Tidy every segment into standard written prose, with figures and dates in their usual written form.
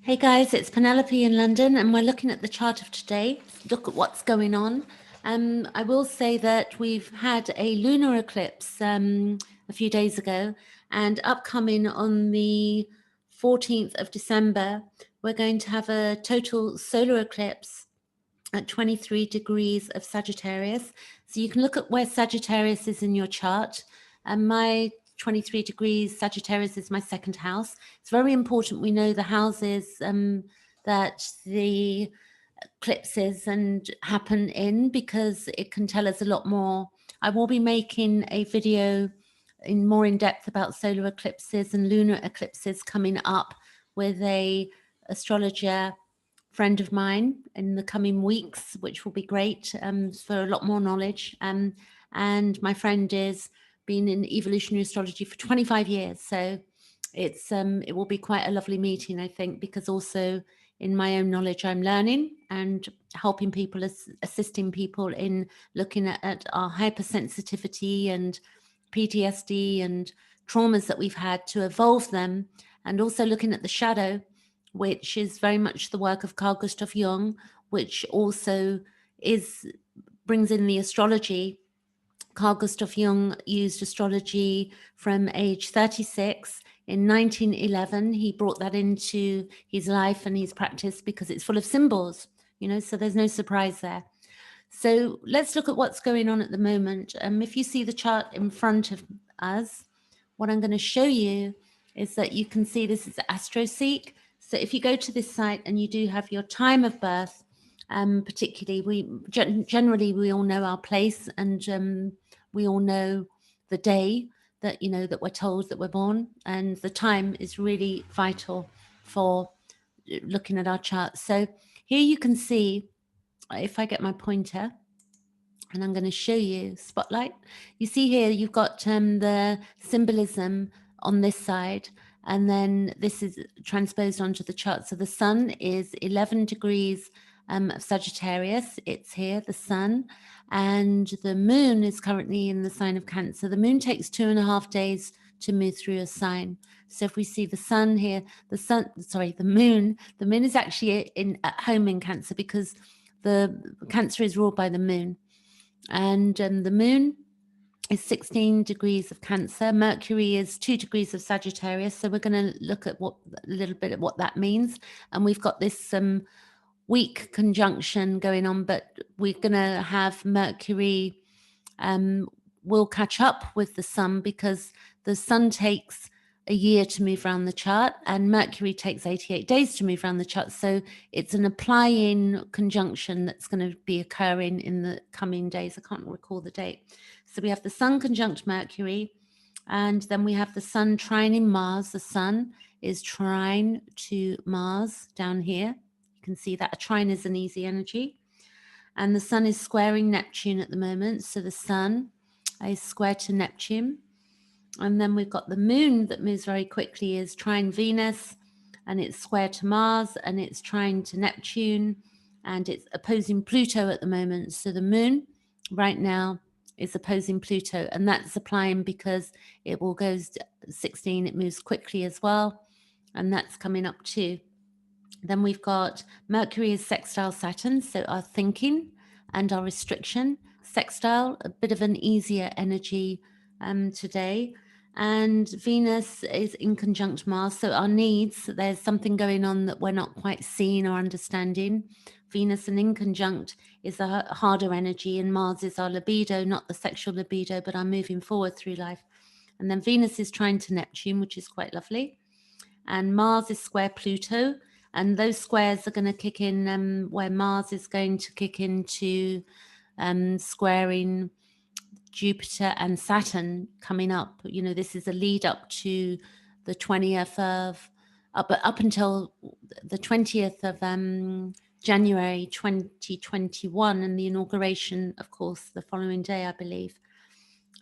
Hey guys, it's Penelope in London, and we're looking at the chart of today. Look at what's going on. I will say that we've had a lunar eclipse a few days ago, and upcoming on the 14th of December, we're going to have a total solar eclipse at 23 degrees of Sagittarius. So you can look at where Sagittarius is in your chart. And my 23 degrees Sagittarius is my second house. It's very important we know the houses that the eclipses and happen in, because it can tell us a lot more. I will be making a video more in depth about solar eclipses and lunar eclipses coming up with a astrologer friend of mine in the coming weeks, which will be great for a lot more knowledge. And my friend is been in evolutionary astrology for 25 years. So it will be quite a lovely meeting, I think, because also in my own knowledge, I'm learning and helping people, assisting people in looking at our hypersensitivity and PTSD and traumas that we've had to evolve them, and also looking at the shadow, which is very much the work of Carl Jung, which also brings in the astrology. Carl Jung used astrology from age 36. In 1911, he brought that into his life and his practice because it's full of symbols, so there's no surprise there. So let's look at what's going on at the moment. If you see the chart in front of us, what I'm going to show you is that you can see this is AstroSeek. So if you go to this site and you do have your time of birth, particularly, generally we all know our place, and we all know the day that that we're told that we're born, and the time is really vital for looking at our chart. So here you can see, if I get my pointer, and I'm going to show you spotlight. You see here you've got the symbolism on this side, and then this is transposed onto the chart. So the sun is 11 degrees of Sagittarius. It's here, the sun, and the moon is currently in the sign of Cancer. The moon takes 2.5 days to move through a sign. So if we see the sun here, the moon is actually at home in Cancer, because the Cancer is ruled by the moon. And the moon is 16 degrees of Cancer. Mercury is 2 degrees of Sagittarius. So we're going to look at a little bit at what that means. And we've got this weak conjunction going on, but we're going to have Mercury will catch up with the sun, because the sun takes a year to move around the chart, and Mercury takes 88 days to move around the chart. So it's an applying conjunction that's going to be occurring in the coming days. I can't recall the date. So we have the sun conjunct Mercury, and then we have the sun trining Mars. The sun is trine to Mars down here. You can see that a trine is an easy energy. And the sun is squaring Neptune at the moment. So the sun is square to Neptune. And then we've got the moon that moves very quickly, is trine Venus, and it's square to Mars, and it's trine to Neptune, and it's opposing Pluto at the moment. So the moon right now is opposing Pluto, and that's applying because it will go 16. It moves quickly as well, and that's coming up too. Then we've got Mercury is sextile Saturn, so our thinking and our restriction. Sextile, a bit of an easier energy today. And Venus is in conjunct Mars, so our needs, there's something going on that we're not quite seeing or understanding. Venus and in conjunct is a harder energy, and Mars is our libido, not the sexual libido, but our moving forward through life. And then Venus is trine to Neptune, which is quite lovely. And Mars is square Pluto, and those squares are going to kick in where Mars is going to kick into squaring Jupiter and Saturn coming up. This is a lead up to the 20th of up until the 20th of January 2021, and the inauguration, of course, the following day, I believe.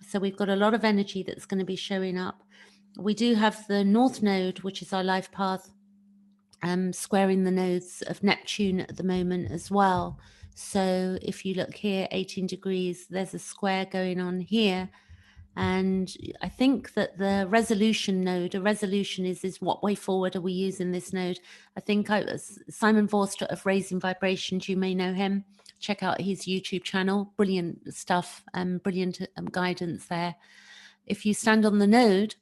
So we've got a lot of energy that's going to be showing up. We do have the North Node, which is our life path, squaring the nodes of Neptune at the moment as well. So if you look here, 18 degrees, there's a square going on here, And I think that the resolution node, a resolution is what way forward are we using this node? I think Simon Vorster of Raising Vibrations, you may know him. Check out his YouTube channel. Brilliant stuff and brilliant guidance there. If you stand on the node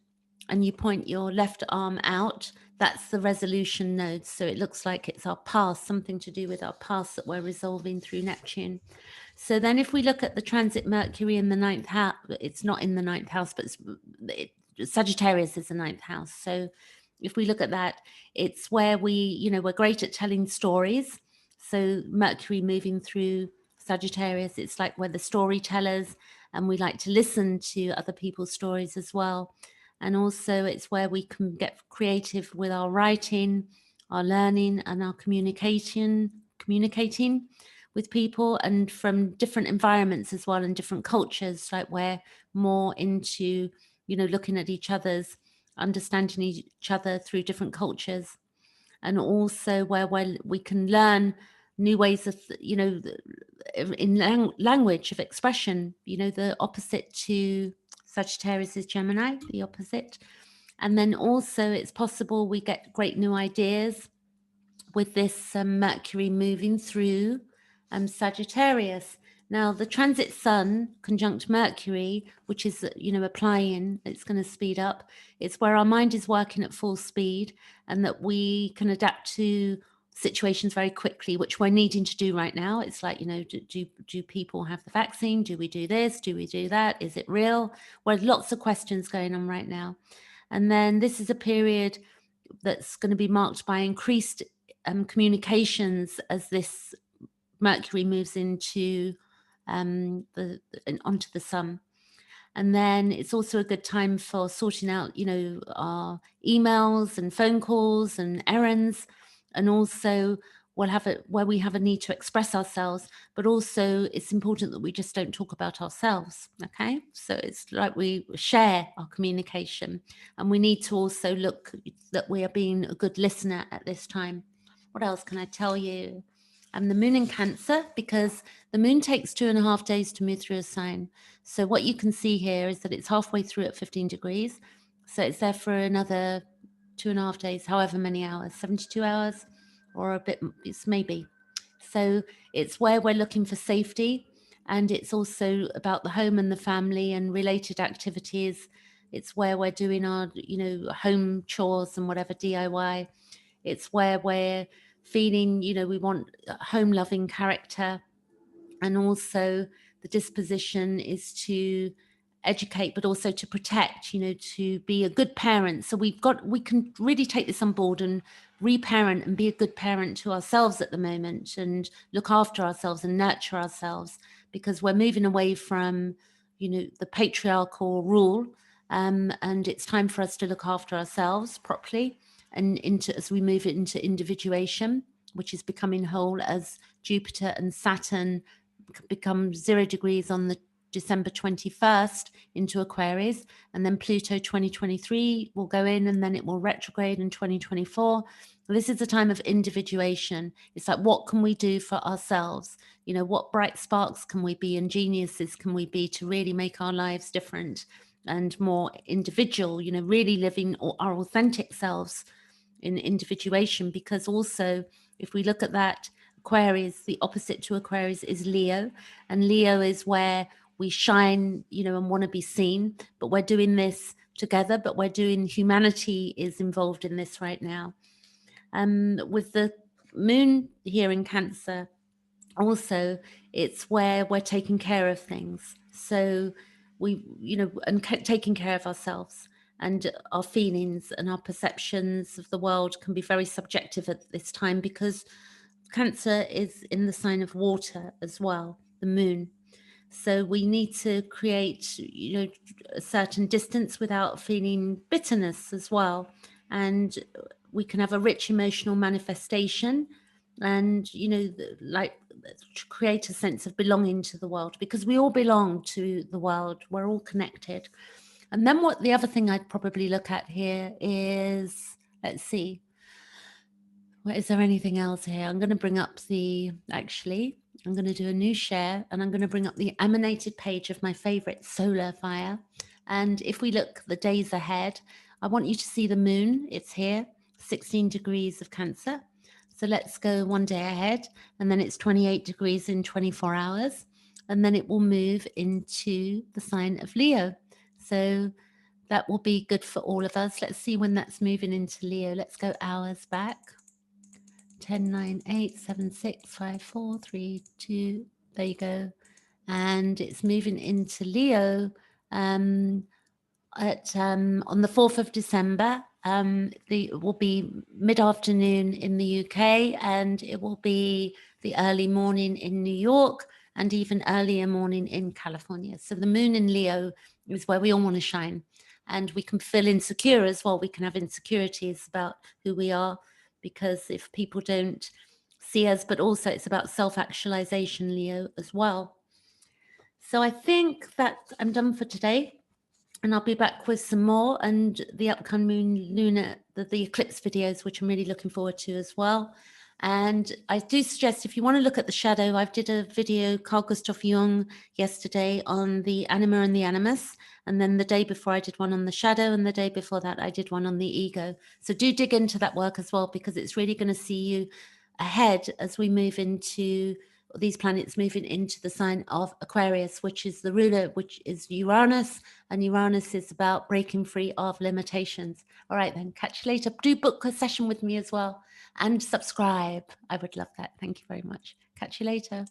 and you point your left arm out, that's the resolution node. So it looks like it's our past, something to do with our past that we're resolving through Neptune. So then if we look at the transit Mercury in the ninth house, it's not in the ninth house, but Sagittarius is the ninth house. So if we look at that, it's where we're great at telling stories. So Mercury moving through Sagittarius, it's like we're the storytellers and we like to listen to other people's stories as well. And also it's where we can get creative with our writing, our learning and our communicating with people and from different environments as well and different cultures. Like we're more into, looking at each other's, understanding each other through different cultures. And also where we can learn new ways of, in language of expression, the opposite to Sagittarius is Gemini, the opposite. And then also it's possible we get great new ideas with this Mercury moving through Sagittarius. Now, the transit Sun, conjunct Mercury, which is, applying, it's going to speed up. It's where our mind is working at full speed and that we can adapt to situations very quickly, which we're needing to do right now. It's like, do people have the vaccine? Do we do this? Do we do that? Is it real? Well, lots of questions going on right now. And then this is a period that's going to be marked by increased communications as this Mercury moves into onto the Sun. And then it's also a good time for sorting out, our emails and phone calls and errands. And also we'll have it where we have a need to express ourselves, but also it's important that we just don't talk about ourselves. Okay. So it's like we share our communication and we need to also look that we are being a good listener at this time. What else can I tell you? The moon in Cancer, because the moon takes 2.5 days to move through a sign. So what you can see here is that it's halfway through at 15 degrees. So it's there for another 2.5 days, however many hours, 72 hours or a bit, it's maybe. So it's where we're looking for safety. And it's also about the home and the family and related activities. It's where we're doing our, home chores and whatever DIY. It's where we're feeling, we want a home loving character. And also the disposition is to educate, but also to protect, to be a good parent. So we can really take this on board and reparent and be a good parent to ourselves at the moment and look after ourselves and nurture ourselves, because we're moving away from, the patriarchal rule. And it's time for us to look after ourselves properly and as we move into individuation, which is becoming whole as Jupiter and Saturn become 0 degrees on the December 21st into Aquarius, and then Pluto 2023 will go in and then it will retrograde in 2024. This is a time of individuation. It's like, what can we do for ourselves? What bright sparks can we be and geniuses can we be to really make our lives different and more individual, really living our authentic selves in individuation. Because also, if we look at that, Aquarius, the opposite to Aquarius is Leo, and Leo is where we shine, and want to be seen, but we're doing this together, but humanity is involved in this right now. With the moon here in Cancer, also, it's where we're taking care of things. So we, and taking care of ourselves. And our feelings and our perceptions of the world can be very subjective at this time, because Cancer is in the sign of water as well, the moon. So we need to create, a certain distance without feeling bitterness as well. And we can have a rich emotional manifestation and, like to create a sense of belonging to the world, because we all belong to the world. We're all connected. And then the other thing I'd probably look at here is, let's see, is there anything else here? I'm going to bring up I'm going to do a new share and I'm going to bring up the emanated page of my favorite solar fire. And if we look the days ahead, I want you to see the moon. It's here, 16 degrees of Cancer. So let's go one day ahead, and then it's 28 degrees in 24 hours. And then it will move into the sign of Leo. So that will be good for all of us. Let's see when that's moving into Leo. Let's go hours back. 10, 9, 8, 7, 6, 5, 4, 3, 2. There you go. And it's moving into Leo on the 4th of December. It will be mid-afternoon in the UK, and it will be the early morning in New York, and even earlier morning in California. So the moon in Leo is where we all want to shine, and we can feel insecure as well. We can have insecurities about who we are, because if people don't see us, but also it's about self-actualization, Leo, as well. So I think that I'm done for today, and I'll be back with some more, and the upcoming lunar, the eclipse videos, which I'm really looking forward to as well. And I do suggest, if you want to look at the shadow, I did a video, Carl Jung, yesterday on the anima and the animus. And then the day before I did one on the shadow, and the day before that I did one on the ego. So do dig into that work as well, because it's really going to see you ahead as we move into these planets moving into the sign of Aquarius, which is the ruler, which is Uranus, and Uranus is about breaking free of limitations. All right, then, catch you later. Do book a session with me as well, and subscribe. I would love that. Thank you very much. Catch you later.